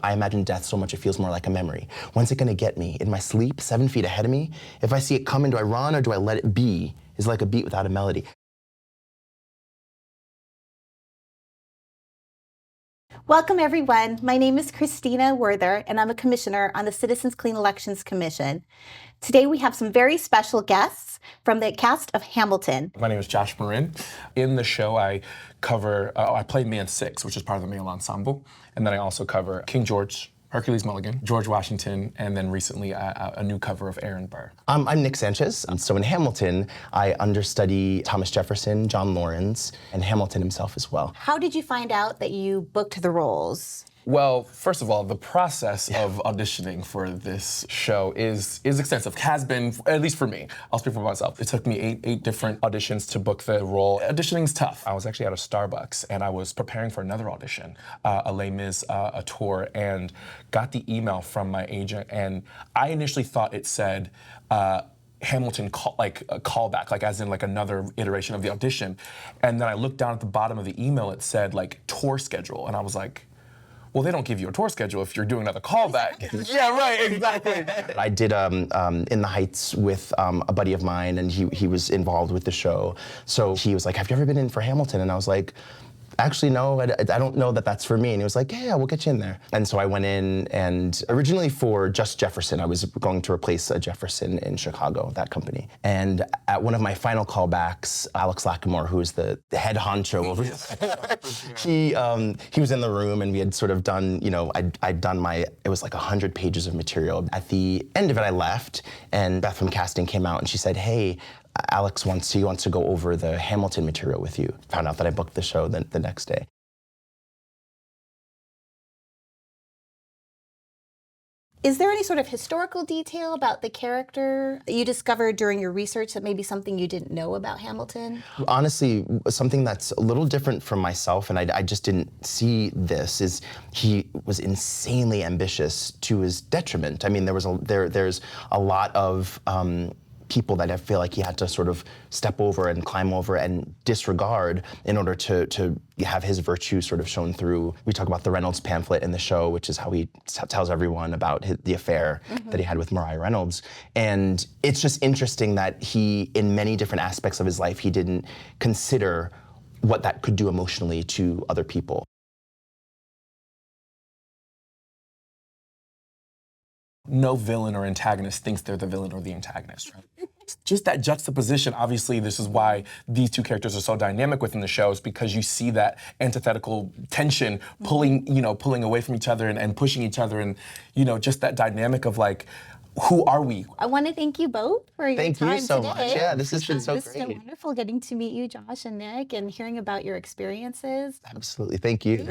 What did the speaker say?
I imagine death so much it feels more like a memory. When's it gonna get me? In my sleep, 7 feet ahead of me? If I see it coming, do I run or do I let it be? Is like a beat without a melody. Welcome, everyone. My name is Christina Werther, and I'm a commissioner on the Citizens Clean Elections Commission. Today, we have some very special guests from the cast of Hamilton. My name is Josh Marin. In the show, I play Man 6, which is part of the male ensemble. And then I also cover King George, Hercules Mulligan, George Washington, and then recently a new cover of Aaron Burr. I'm Nick Sanchez. So in Hamilton, I understudy Thomas Jefferson, John Lawrence, and Hamilton himself as well. How did you find out that you booked the roles? Well, first of all, the process of auditioning for this show is extensive. Has been, at least for me. I'll speak for myself. It took me eight different auditions to book the role. Auditioning's tough. I was actually at a Starbucks and I was preparing for another audition, a Les Mis a tour, and got the email from my agent. And I initially thought it said, Hamilton callback, like as in like another iteration of the audition. And then I looked down at the bottom of the email, it said like tour schedule. And I was like, well, they don't give you a tour schedule if you're doing another callback. Yeah, right, exactly. I did In the Heights with a buddy of mine, and he was involved with the show. So he was like, have you ever been in for Hamilton? And I was like, actually, no, I don't know that that's for me. And he was like, yeah, we'll get you in there. And so I went in, and originally for just Jefferson, I was going to replace a Jefferson in Chicago, that company. And at one of my final callbacks, Alex Lacamoire, who is the head honcho over he was in the room, and we had sort of done, I'd done it was like 100 pages of material. At the end of it, I left, and Beth from casting came out, and she said, hey, Alex wants to go over the Hamilton material with you. Found out that I booked the show the next day. Is there any sort of historical detail about the character that you discovered during your research that may be something you didn't know about Hamilton? Honestly, something that's a little different from myself, and I just didn't see this, is he was insanely ambitious to his detriment. I mean, there's a lot of people that I feel like he had to sort of step over and climb over and disregard in order to have his virtue sort of shown through. We talk about the Reynolds pamphlet in the show, which is how he tells everyone about the affair that he had with Mariah Reynolds. And it's just interesting that he, in many different aspects of his life, he didn't consider what that could do emotionally to other people. No villain or antagonist thinks they're the villain or the antagonist, right? Just that juxtaposition, obviously this is why these two characters are so dynamic within the shows, because you see that antithetical tension pulling away from each other and pushing each other, and just that dynamic of like, who are we? I want to thank you both for your time today. Thank you so much. Yeah, this has been so great. This has been wonderful getting to meet you, Josh and Nick, and hearing about your experiences. Absolutely, thank you.